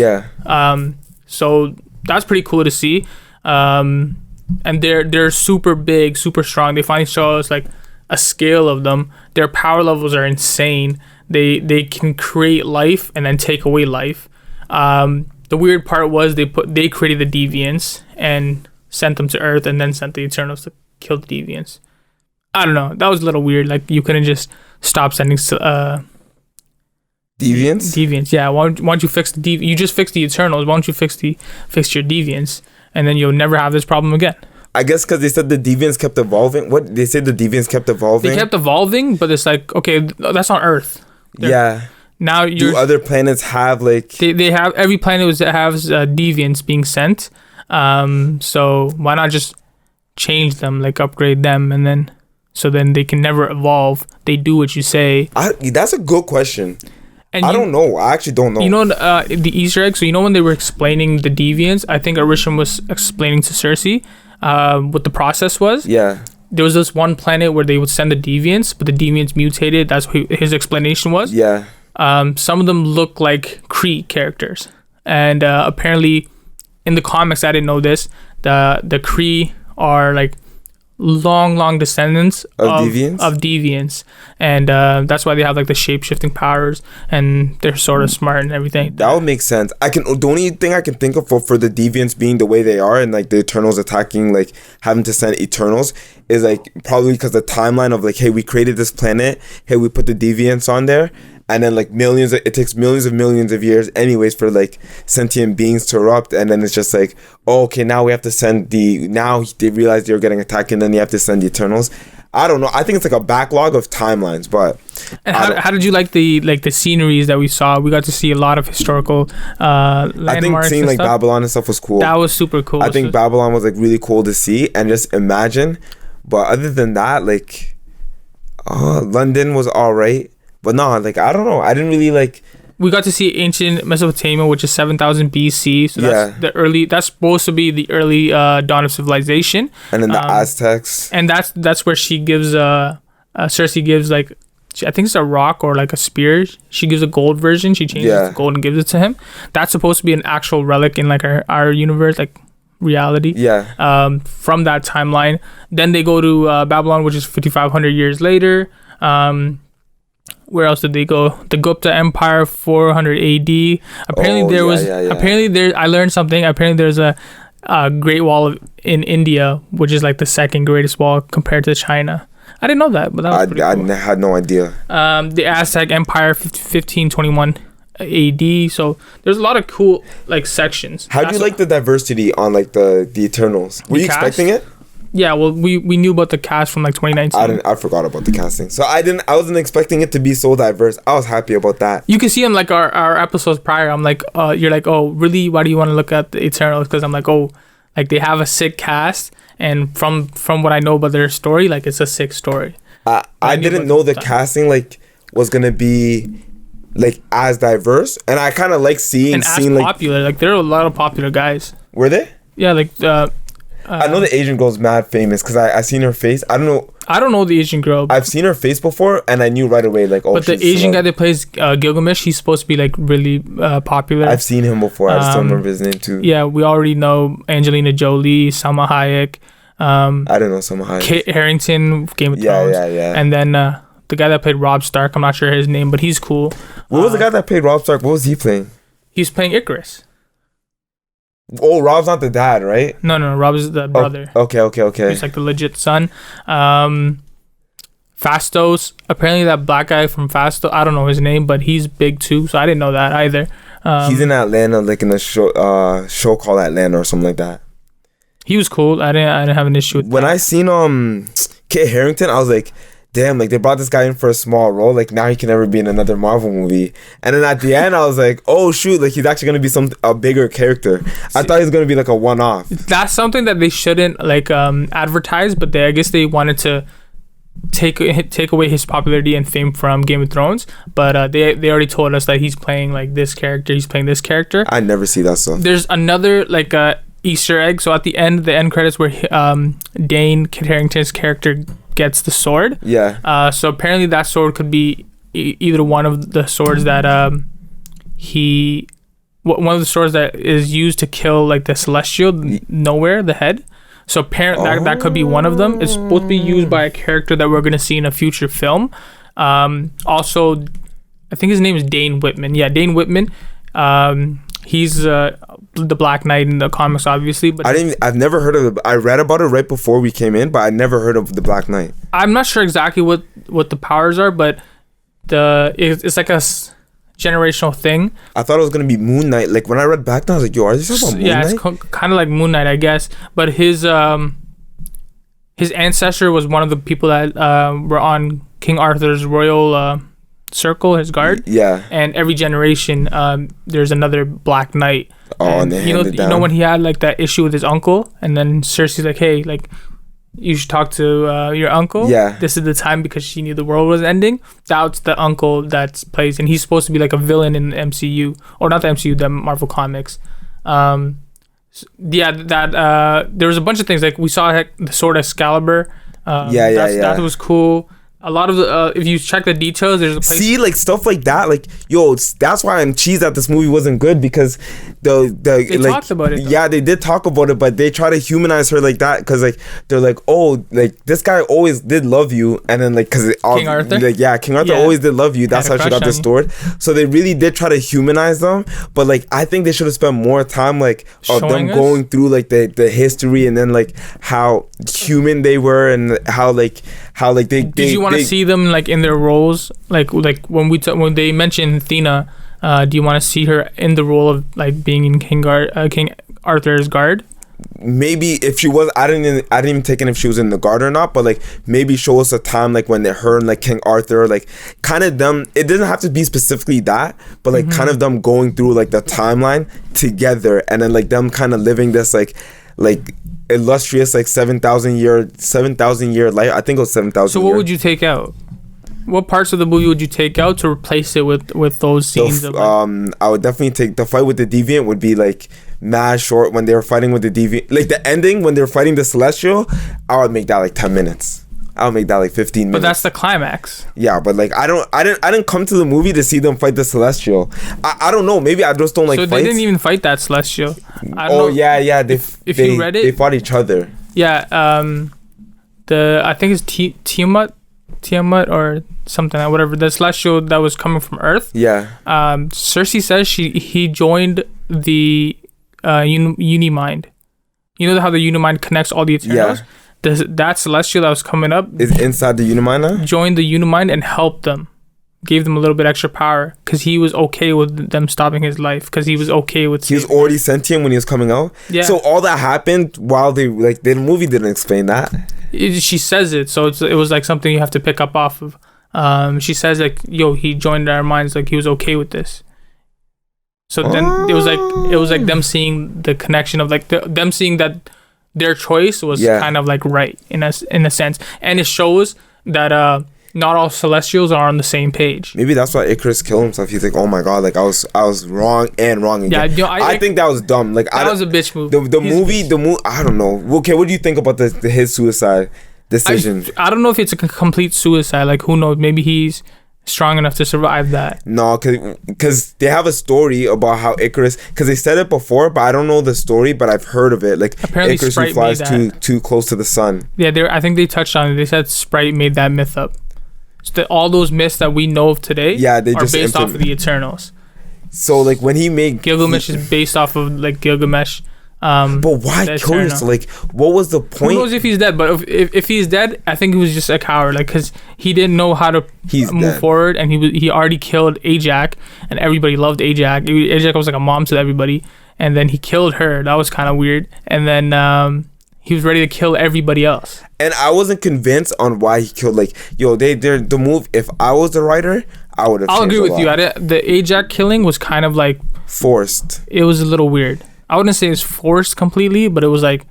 So that's pretty cool to see. And they're super big, super strong. They finally show us like a scale of them. Their power levels are insane. They can create life and then take away life. The weird part was they created the deviants and sent them to Earth, and then sent the Eternals to kill the deviants. I don't know. That was a little weird. Like, you couldn't just stop sending deviants. Deviants, yeah. Why don't you fix the you just fix the Eternals? Why don't you fix your deviants, and then you'll never have this problem again? I guess because they said the deviants kept evolving. What they said, the deviants kept evolving. They kept evolving, but it's like, okay, that's on Earth. Now do other planets have like they have, every planet has deviants being sent, so why not just change them, like upgrade them, and then so then they can never evolve. They do what you say. That's a good question. And I don't know. I actually don't know. You know the Easter egg. So you know when they were explaining the deviants, I think Arishem was explaining to Cersei what the process was. There was this one planet where they would send the deviants, but the deviants mutated. That's what his explanation was. Some of them look like Kree characters, and apparently, in the comics, I didn't know this. The Kree are like long descendants of deviants, and that's why they have like the shape-shifting powers, and they're sort of smart and everything. That would make sense. The only thing I can think of for the deviants being the way they are, and like the Eternals attacking, like having to send Eternals, is like probably because the timeline of like, hey, we created this planet, hey, we put the deviants on there, and then like it takes millions of years anyways for like sentient beings to erupt, and then it's just like, oh, okay, now we have to send now they realize they're getting attacked, and then you have to send the Eternals. I don't know. I think it's like a backlog of timelines, but. And how did you like the sceneries that we saw? We got to see a lot of historical landmarks. I think seeing like Babylon and stuff was cool. That was super cool. I think Babylon was like really cool to see and just imagine. But other than that, like, London was alright. But no, like, I don't know. I didn't really like. We got to see ancient Mesopotamia, which is 7,000 BC. So that's supposed to be the early dawn of civilization. And then the Aztecs. And that's where she gives Cersei gives like, I think it's a rock or like a spear. She gives a gold version. She changes it to gold and gives it to him. That's supposed to be an actual relic in like our universe, like reality. From that timeline. Then they go to Babylon, which is 5,500 years later. Where else did they go? The Gupta Empire, 400 AD. Apparently Apparently I learned something. Apparently there's a Great Wall in India, which is like the second greatest wall compared to China. I didn't know that, but that was pretty cool. I had no idea. The Aztec Empire, 1521 AD. So there's a lot of cool like sections. How do you like the diversity on like the Eternals? Were you expecting it? Yeah, well, we knew about the cast from like 2019. I forgot about the casting, so I wasn't expecting it to be so diverse. I was happy about that. You can see in like our episodes prior. I'm like, you're like, oh, really? Why do you want to look at the Eternals? Because I'm like, oh, like they have a sick cast, and from what I know about their story, like it's a sick story. I didn't know the casting like was gonna be like as diverse, and I kind of like seeing And as like popular. Like there are a lot of popular guys. were they? Yeah, like I know the Asian girl's mad famous because I seen her face. I don't know the Asian girl. I've seen her face before, and I knew right away like, oh. But the Asian guy that plays Gilgamesh, he's supposed to be like really popular. I've seen him before. I just don't remember his name too. Yeah, we already know Angelina Jolie, Salma Hayek. I don't know Salma Hayek. Kit Harington, Game of Thrones. Yeah. And then the guy that played Robb Stark, I'm not sure his name, but he's cool. What was the guy that played Robb Stark? What was he playing? He's playing Icarus. Oh, Rob's not the dad, right? No, Rob is the brother. Okay. He's like the legit son. Fastos, apparently that black guy from Fastos, I don't know his name, but he's big too, so I didn't know that either. He's in Atlanta, like in a show called Atlanta or something like that. He was cool. I didn't have an issue with when that. I seen Kit Harington, I was like, damn, like they brought this guy in for a small role, like now he can never be in another Marvel movie. And then at the end I was like, oh shoot, like he's actually gonna be a bigger character. I thought he was gonna be like a one-off. That's something that they shouldn't like advertise, but I guess they wanted to take away his popularity and fame from Game of Thrones. But they already told us that he's playing like this character, he's playing this character. I never see that stuff. There's another like Easter egg. So at the end credits where Dane, Kit Harington's character, gets the sword. Yeah. So apparently that sword could be either one of the swords that one of the swords that is used to kill like the Celestial, Nowhere, the head. So apparently that could be one of them. It's supposed to be used by a character that we're gonna see in a future film. Also, I think his name is Dane Whitman. Yeah, Dane Whitman. He's the Black Knight in the comics, obviously. But I've never heard of it. I read about it right before we came in, but I never heard of the Black Knight. I'm not sure exactly what the powers are, but it's like a generational thing. I thought it was gonna be Moon Knight. Like when I read back then, I was like, "Yo, are they talking about Moon Knight?" Yeah, it's kind of like Moon Knight, I guess. But his ancestor was one of the people that were on King Arthur's royal circle, his guard. Yeah. And every generation, there's another Black Knight. And you know when he had like that issue with his uncle, and then Cersei's like, "Hey, like, you should talk to your uncle. Yeah. This is the time," because she knew the world was ending. That's the uncle that plays, and he's supposed to be like a villain in the MCU, or not the MCU, the Marvel Comics. There was a bunch of things, like we saw the sword Excalibur. That was cool. A lot of the if you check the details, there's a place. See, like stuff like that, like that's why I'm cheesed that this movie wasn't good, because they talked about it though. Yeah, they did talk about it, but they try to humanize her like that, because like they're like, oh, like this guy always did love you, and then like because King Arthur, King Arthur always did love you, that's how she got the sword. So they really did try to humanize them, but like I think they should have spent more time like of them going through like the history, and then like how human they were, and how they did you want to see them like in their roles, like when they mention Athena, do you want to see her in the role of like being in King Arthur's guard? Maybe if she was, I didn't even take in if she was in the guard or not, but like maybe show us a time like when her and like King Arthur, like kind of them, it doesn't have to be specifically that, but like kind of them going through like the timeline together, and then like them kind of living this like illustrious like 7,000 year life. I think it was 7,000. So what would you take out? What parts of the movie would you take out to replace it with those scenes? I would definitely take the fight with the Deviant. Would be like mad short when they were fighting with the Deviant. Like the ending when they were fighting the Celestial, I would make that like 10 minutes. I would make that like 15 minutes. But that's the climax. Yeah, but like I didn't come to the movie to see them fight the Celestial. I don't know. Maybe I just don't like. So they didn't even fight that Celestial. Yeah. If you read it, they fought each other. Yeah. I think it's Tiamat or something, whatever, the Celestial that was coming from Earth. Yeah. Cersei says he joined the Unimind. You know how the Unimind connects all the Eternals? Yeah. That Celestial that was coming up is inside the Unimind now? Joined the Unimind and helped them. Gave them a little bit extra power, because he was okay with them stopping his life, because he was okay with... He was already sentient when he was coming out? Yeah. So all that happened while the movie didn't explain that? She says it, so it was like something you have to pick up off of. She says like, yo, he joined our minds, like he was okay with this. So then it was like them seeing the connection of like them seeing that their choice was kind of like right in a sense, and it shows that not all Celestials are on the same page. Maybe that's why Icarus killed himself. He's like, oh my god, like I was wrong again. Yeah, you know, I think that was dumb. Like that was a bitch move. The movie, I don't know. Okay, what do you think about his suicide decision? I don't know if it's a complete suicide. Like, who knows? Maybe he's strong enough to survive that. No, because they have a story about how Icarus, because they said it before, but I don't know the story, but I've heard of it. Like, apparently Icarus Sprite who flies made too close to the sun. Yeah, I think they touched on it. They said Sprite made that myth up. So all those myths that we know of today are based off of the Eternals. So, like, when he made... Gilgamesh is based off of, like, Gilgamesh. But why kill yourself? Like, what was the point? Who knows if he's dead? But if he's dead, I think he was just a coward. Like, because he didn't know how to move forward, and he already killed Ajax, and everybody loved Ajax. Ajax was like a mom to everybody, and then he killed her. That was kind of weird. And then he was ready to kill everybody else. And I wasn't convinced on why he killed. Like, yo, the move. If I was the writer, I would have. I'll agree with you. The Ajax killing was kind of like forced. It was a little weird. I wouldn't say it's forced completely, but it was like,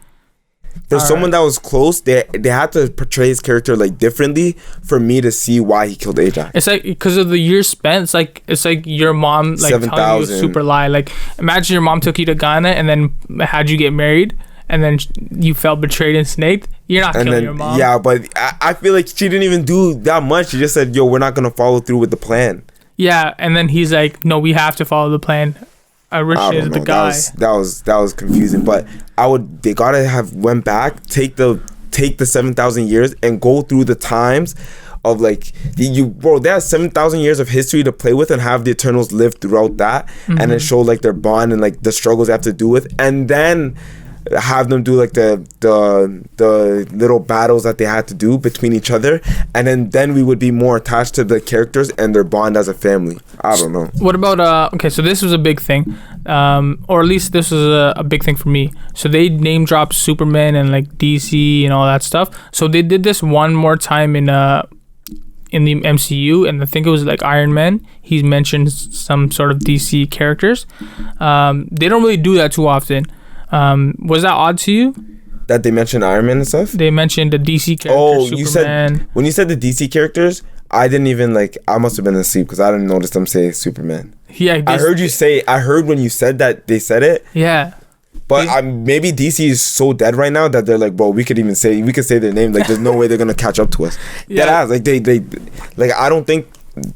for someone that was close, they had to portray his character like differently for me to see why he killed Ajax. It's like because of the years spent. It's like your mom like 7, telling you a super lie. Like, imagine your mom took you to Ghana and then had you get married, and then you felt betrayed and snaked. You're not killing your mom. Yeah, but I feel like she didn't even do that much. She just said, "Yo, we're not gonna follow through with the plan." Yeah, and then he's like, "No, we have to follow the plan." Rich is the guy. That was confusing, but they gotta have went back, take the 7,000 years and go through the times of like they have 7,000 years of history to play with and have the Eternals live throughout that, and then show like their bond and like the struggles they have to do with, and then have them do like the little battles that they had to do between each other, and then we would be more attached to the characters and their bond as a family. I don't know. What about okay, so this was a big thing, or at least this was a big thing for me. So they name dropped Superman and like DC and all that stuff. So they did this one more time in the MCU, and I think it was like Iron Man. He's mentioned some sort of DC characters. They don't really do that too often. Was that odd to you? That they mentioned Iron Man and stuff? They mentioned the DC characters. Oh, Superman. You said when you said the DC characters, I didn't even I must have been asleep because I didn't notice them say Superman. Yeah, I heard when you said that they said it. Yeah. But maybe DC is so dead right now that they're like, bro, we could say their name. Like, there's no way they're gonna catch up to us. Yeah. That ass, like they I don't think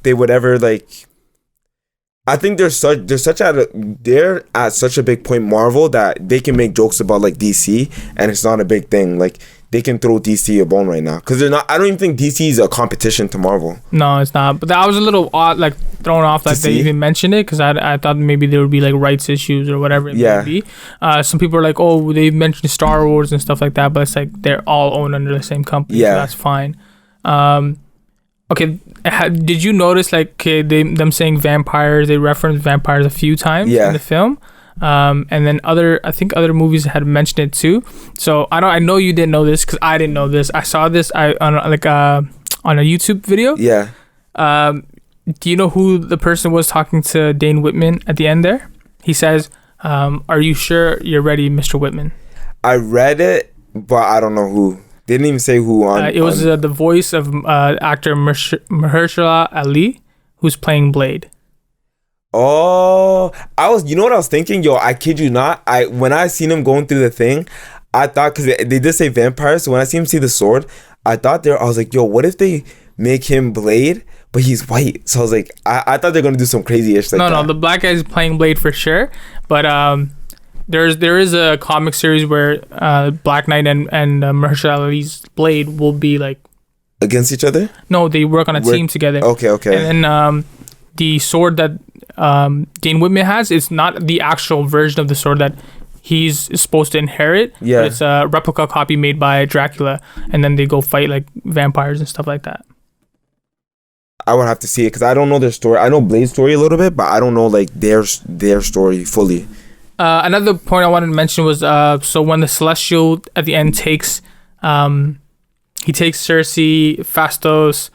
they would ever like. I think they're at such a big point, Marvel, that they can make jokes about like DC and it's not a big thing. Like, they can throw DC a bone right now because they're not. I don't even think DC is a competition to Marvel. No, it's not. But I was a little odd, like thrown off that they even mentioned it because I thought maybe there would be like rights issues or whatever it may be. Some people are like, oh, they mentioned Star Wars and stuff like that, but it's like they're all owned under the same company. Yeah, so that's fine. Okay, did you notice like them saying vampires? They referenced vampires a few times in the film. And then other movies had mentioned it too. So I know you didn't know this because I didn't know this. I saw this on a YouTube video. Yeah. Do you know who the person was talking to Dane Whitman at the end there? He says, "Are you sure you're ready, Mr. Whitman?" I read it, but I don't know who. They didn't even say who on. It was the voice of actor Mahershala Ali, who's playing Blade. Oh, you know what I was thinking? Yo, I kid you not. When I seen him going through the thing, I thought, because they did say vampires, so when I see him see the sword, I was like, yo, what if they make him Blade, but he's white? So I was like, I thought they're going to do some crazy-ish like that. No, the black guy is playing Blade for sure, but there is a comic series where Black Knight and Mahershala Ali's Blade will be like... against each other? No, they work on a team together. Okay. And then the sword that Dane Whitman has, it's not the actual version of the sword that he's supposed to inherit. Yeah. But it's a replica copy made by Dracula, and then they go fight like vampires and stuff like that. I would have to see it because I don't know their story. I know Blade's story a little bit, but I don't know like their story fully. Another point I wanted to mention was so when the Celestial at the end takes he takes Cersei, Phastos,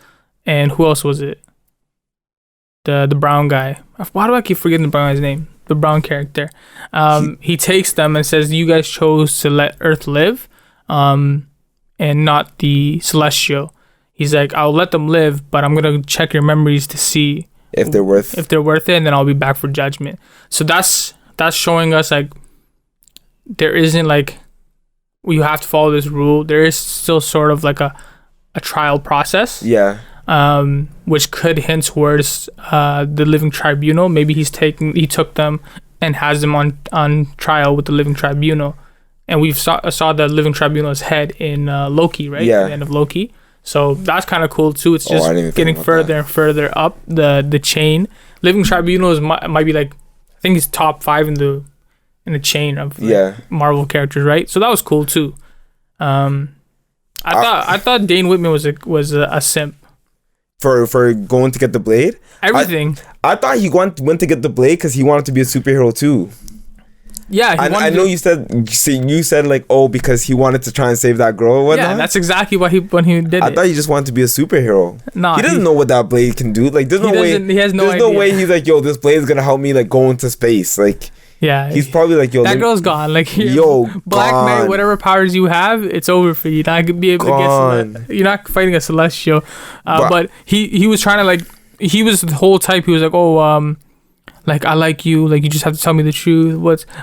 and who else was it? The brown guy. Why do I keep forgetting the brown guy's name? The brown character. He takes them and says, "You guys chose to let Earth live, and not the Celestial." he's like, I'll let them live, but I'm gonna check your memories to see if they're worth it, and then I'll be back for judgment. So that's showing us like there isn't like you have to follow this rule. There is still sort of like a trial process. Yeah. Which could hint towards the living tribunal. Maybe he took them and has them on trial with the living tribunal. And we saw the living tribunal's head in Loki, right? Yeah. At the end of Loki. So that's kind of cool too. It's just getting further and further up the chain. Living tribunal might be like, I think he's top 5 in the chain of Marvel characters, right? So that was cool too. I thought Dane Whitman was a simp for going to get the blade. Everything. I thought he went to get the blade because he wanted to be a superhero too. Yeah, I know you said like, oh, because he wanted to try and save that girl or whatnot. Yeah, that's exactly what when he did it. I thought he just wanted to be a superhero. No, he doesn't know what that blade can do. Like, there's no way. He has no idea. There's no way he's like, yo, this blade is gonna help me like go into space. Like, yeah, he's probably like, yo, that girl's gone. Like, Black Knight, whatever powers you have, it's over for you. You're not gonna be able to get. You're not fighting a celestial. But he was trying to like. He was the whole type. He was like, oh, like, I like you, like, you just have to tell me the truth.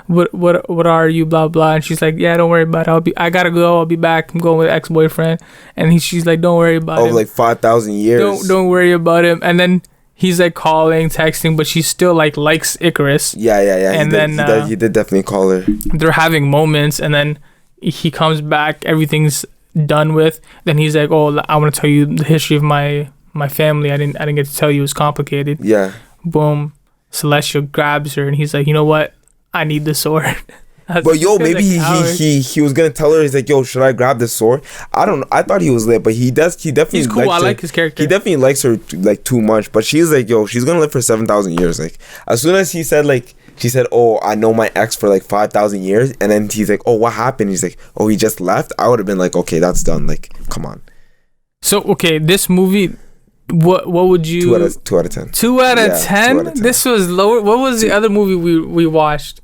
What are you, blah blah. And she's like, yeah, don't worry about it, I gotta go, I'll be back, I'm going with ex-boyfriend. And she's like, don't worry about it. Like 5,000 years. Don't worry about him. And then he's like calling, texting, but she still like likes Icarus. Yeah. And he did definitely call her. They're having moments, and then he comes back, everything's done with. Then he's like, oh, I want to tell you the history of my family. I didn't get to tell you, it was complicated. Yeah. Boom. Celestial grabs her, and he's like, you know what? I need the sword. But yo, maybe he was gonna tell her. He's like, yo, should I grab the sword? I thought he was lit, but he definitely. He's cool. I like his character. He definitely likes her like too much. But she's like, yo, she's gonna live for 7,000 years. Like, as soon as he said like, she said, oh, I know my ex for like 5,000 years, and then he's like, oh, what happened? He's like, oh, he just left. I would have been like, okay, that's done. Like, come on. So okay, this movie. What would you 2 out of 10. 2 out of 10? This was lower. What was the other movie we watched?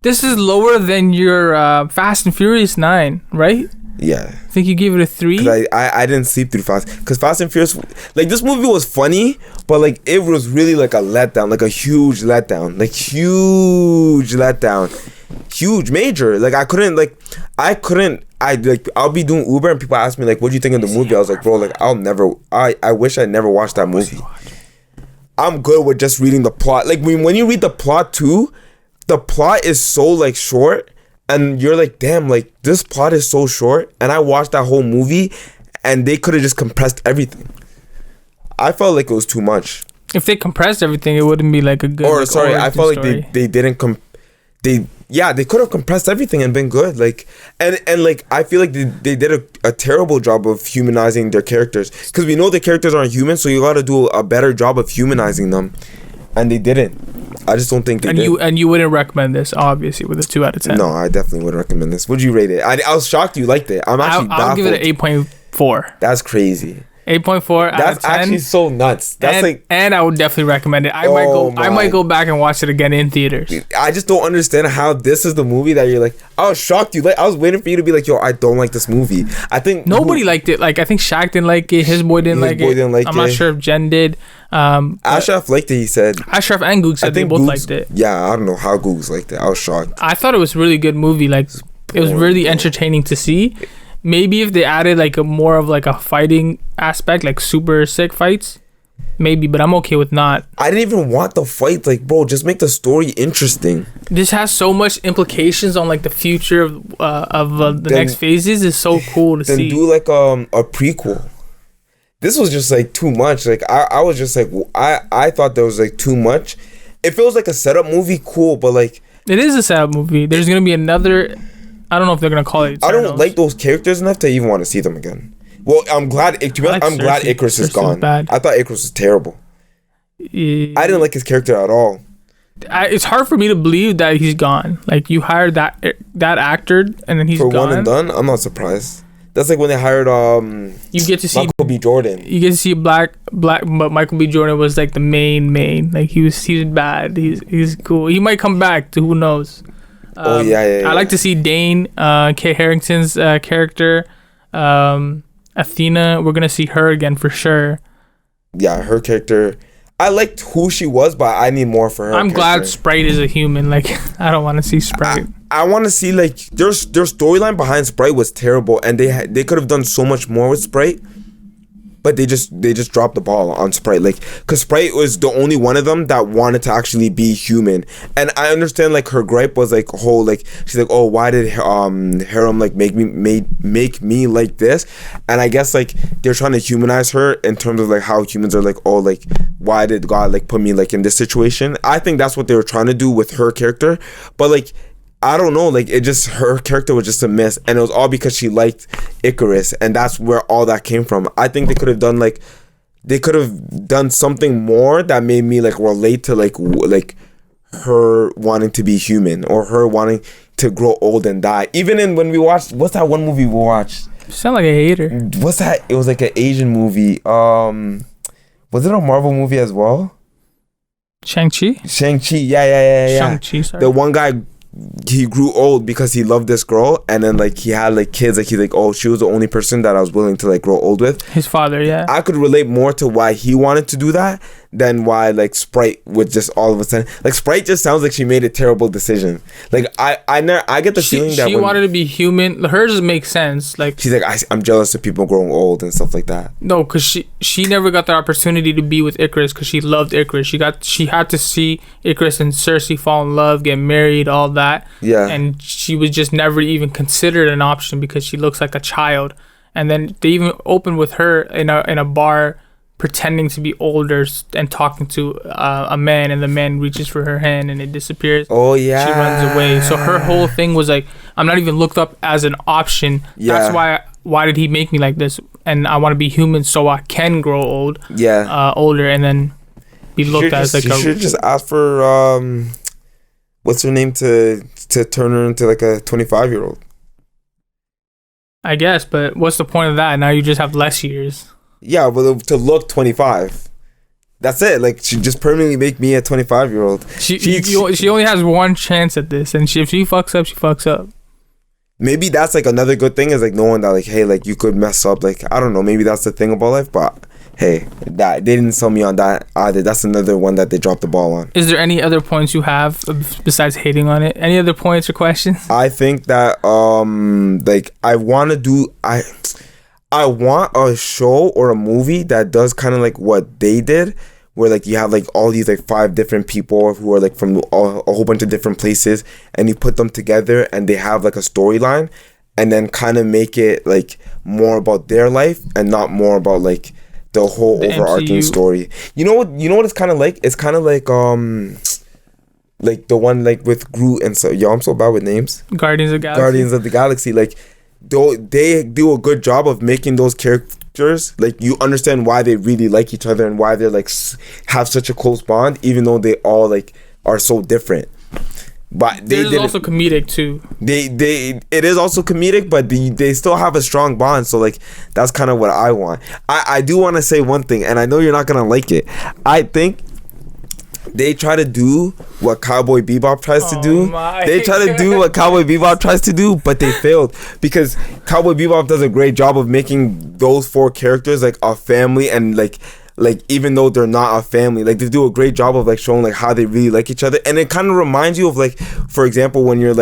This is lower than your Fast and Furious 9, right? Yeah. I think you gave it a 3. I didn't sleep through because Fast and Furious, like, this movie was funny, but like it was really like a letdown, like a huge letdown, huge major. Like I'll be doing Uber and people ask me like, what do you think of the movie? I was like, bro, like I wish I never watched that movie. I'm good with just reading the plot. Like when you read the plot too, the plot is so like short, and you're like, damn, like this plot is so short. And I watched that whole movie, and they could have just compressed everything. I felt like it was too much. If they compressed everything, it wouldn't be like a good. I felt like they didn't they could have compressed everything and been good. Like and like I feel like they did a terrible job of humanizing their characters, because we know the characters aren't human, so you got to do a better job of humanizing them, and they didn't. I just don't think they did. And you wouldn't recommend this, obviously, with a 2 out of 10. No, I definitely wouldn't recommend this. Would you rate it? I was shocked you liked it. I'll give it an 8.4. That's crazy. 8.4 out of 10. That's actually so nuts. And I would definitely recommend it. I might go back and watch it again in theaters. I just don't understand how this is the movie that you're like, I was shocked you like. I was waiting for you to be like, yo, I don't like this movie. I think nobody liked it. Like, I think Shaq didn't like it. His boy didn't like it. I'm not sure if Jen did. Ashraf liked it, he said. Ashraf and Goog said they both liked it. Yeah, I don't know how Googs liked it. I was shocked. I thought it was a really good movie. Like, it was really entertaining to see. Maybe if they added like a more of like a fighting aspect, like super sick fights, maybe, but I'm okay with not. I didn't even want the fight. Like, bro, just make the story interesting. This has so much implications on like the future of the next phases. Is so cool to see. Then do like a prequel. This was just like too much. Like I was just like I thought there was like too much. It feels like a setup movie, cool, but like it is a setup movie. There's gonna be another. I don't know if they're gonna call it Eternals. I don't like those characters enough to even want to see them again. Well, I'm glad. I'm glad Icarus is gone. I thought Icarus was terrible. Yeah. I didn't like his character at all. It's hard for me to believe that he's gone. Like, you hired that actor and then he's gone. For one and done, I'm not surprised. That's like when they hired you get to see Michael B. Jordan. You get to see black, but Michael B. Jordan was like the main. Like he's bad. He's cool. He might come back. Who knows? Yeah. I like to see Dane, Kit Harington's character. Athena, we're gonna see her again for sure. Yeah, her character. I liked who she was, but I need more for her. I'm glad Sprite is a human. Like, I don't want to see Sprite. I want to see, like, their storyline behind Sprite was terrible, and they could have done so much more with Sprite. But they just dropped the ball on Sprite, like, because Sprite was the only one of them that wanted to actually be human. And I understand, like, her gripe was like whole, like, she's like, oh, why did Harem like make me like this? And I guess, like, they're trying to humanize her in terms of like how humans are like, oh, like, why did God like put me like in this situation? I think that's what they were trying to do with her character, but like, I don't know, like, it just, her character was just a miss, and it was all because she liked Icarus, and that's where all that came from. I think they could have done something more that made me like relate to like her wanting to be human, or her wanting to grow old and die. Even in when we watched, what's that one movie we watched? You sound like a hater. What's that? It was like an Asian movie. Was it a Marvel movie as well? Shang-Chi, yeah. Shang-Chi, sorry. The one guy, he grew old because he loved this girl, and then like he had like kids, like he's like, oh, she was the only person that I was willing to like grow old with. His father, yeah. I could relate more to why he wanted to do that than why like Sprite would just all of a sudden, like, Sprite just sounds like she made a terrible decision. Like I get the feeling that she wanted to be human. Hers makes sense. Like, she's like, I'm jealous of people growing old and stuff like that. No, because she never got the opportunity to be with Icarus because she loved Icarus. She had to see Icarus and Cersei fall in love, get married, all that. Yeah. And she was just never even considered an option because she looks like a child. And then they even opened with her in a bar, pretending to be older and talking to a man, and the man reaches for her hand and it disappears. Oh yeah. She runs away. So her whole thing was like, I'm not even looked up as an option. Yeah. That's why did he make me like this? And I want to be human so I can grow old. Yeah. Older and then be looked at as like you should just ask for what's her name to turn her into like a 25-year-old. I guess, but what's the point of that? Now you just have less years. Yeah, but to look 25. That's it. Like, she just permanently make me a 25-year-old. She only has one chance at this, and if she fucks up, she fucks up. Maybe that's like another good thing, is like knowing that like, hey, like, you could mess up. Like, I don't know, maybe that's the thing about life, but hey, that they didn't sell me on that either. That's another one that they dropped the ball on. Is there any other points you have besides hating on it? Any other points or questions? I think that like, I want a show or a movie that does kind of like what they did, where like you have like all these like 5 different people who are like from a whole bunch of different places, and you put them together and they have like a storyline, and then kind of make it like more about their life and not more about like the whole overarching MCU story. You know what it's kind of like? It's kind of like the one like with Groot and so, I'm so bad with names. Guardians of the Galaxy. Like, they do a good job of making those characters, like, you understand why they really like each other and why they're like have such a close bond, even though they all like are so different. But there's also comedic too. It is also comedic, but they still have a strong bond. So like, that's kind of what I want. I do want to say one thing, and I know you're not gonna like it. I think they try to do what Cowboy Bebop tries to do. They try to do what Cowboy Bebop tries to do, but they failed, because Cowboy Bebop does a great job of making those 4 characters like a family, and like even though they're not a family, like, they do a great job of like showing like how they really like each other. And it kind of reminds you of like, for example, when you're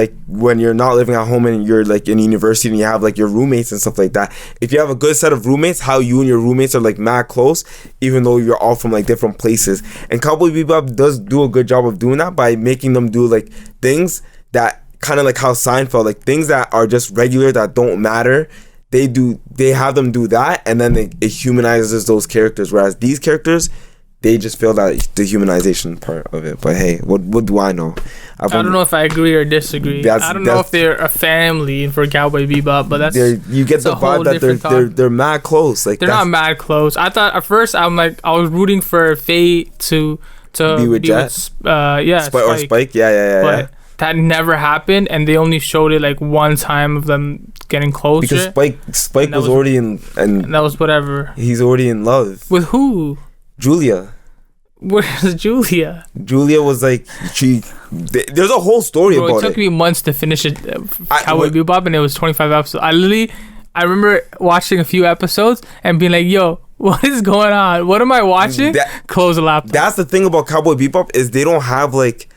not living at home and you're like in university and you have like your roommates and stuff like that. If you have a good set of roommates, how you and your roommates are like mad close, even though you're all from like different places. And Cowboy Bebop does do a good job of doing that by making them do like things that kind of like how Seinfeld, like things that are just regular that don't matter, they have them do that, and then it humanizes those characters. Whereas these characters, they just feel that the humanization part of it. But hey, what do I know? I don't know if I agree or disagree. I don't know if they're a family for Cowboy Bebop, but that's, you get the vibe that they're mad close. Like, they're not mad close. I thought at first I was rooting for Faye to be with Jet. Spike. Yeah. But that never happened, and they only showed it like one time of them getting closer. Because Spike was already in, and that was whatever. He's already in love with who? Julia. Where's Julia? Julia was like, there's a whole story about it. It took me months to finish it. Cowboy Bebop, and it was 25 episodes. I literally I remember watching a few episodes and being like, yo, what is going on? What am I watching? Close the laptop. That's the thing about Cowboy Bebop is they don't have like,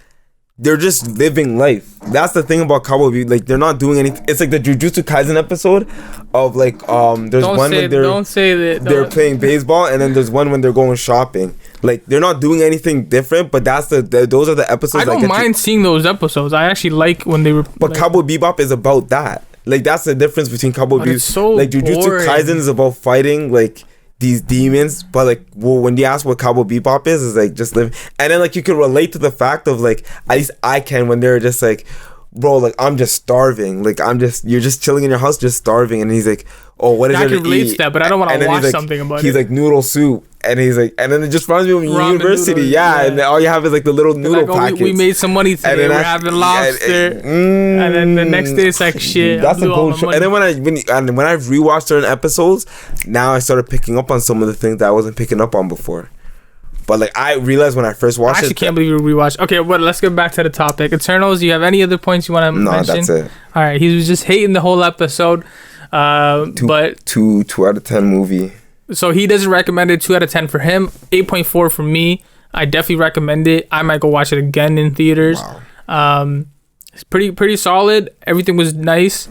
they're just living life. That's the thing about Cowboy Bebop. Like they're not doing anything. It's like the Jujutsu Kaisen episode of like there's one when they're playing baseball, and then there's one when they're going shopping. Like they're not doing anything different, but that's those are the episodes. I don't mind seeing those episodes. I actually like when they were. But like, Cowboy Bebop is about that. Like that's the difference between Cowboy Bebop. So like Jujutsu boring. Kaisen is about fighting like these demons, but like when you ask what Cowboy Bebop is like just live. And then like you can relate to the fact of like, at least I can, when they're just like, bro, like I'm just starving, like you're just chilling in your house just starving, and he's like, oh, what is it to relate eat? to that, but I don't want to watch something about it. He's like noodle soup, and he's like, and then it just reminds me of university, noodles, and then all you have is like the little noodle like, packets. We made some money today, we're having lobster, and then the next day it's like shit. That's a gold show. And then when I rewatched certain episodes, now I started picking up on some of the things that I wasn't picking up on before. But like I realized when I first watched I actually can't believe you rewatched. Okay, but let's get back to the topic. Eternals. Do you have any other points you want to mention? No, that's it. All right, he was just hating the whole episode. But 2 out of 10 movie. So he doesn't recommend it. 2 out of 10 for him. 8.4 for me. I definitely recommend it. I might go watch it again in theaters. Wow. It's pretty solid. Everything was nice.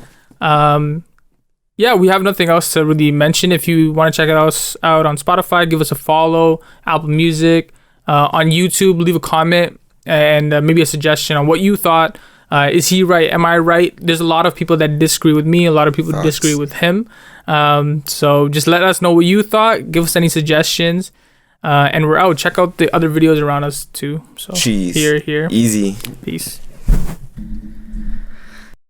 Yeah, we have nothing else to really mention. If you want to check it out on Spotify, give us a follow. Apple Music, on YouTube, leave a comment and maybe a suggestion on what you thought. Is he right? Am I right? There's a lot of people that disagree with me. A lot of people disagree with him. So just let us know what you thought. Give us any suggestions. And we're out. Check out the other videos around us too. So Cheese. Here. Easy. Peace.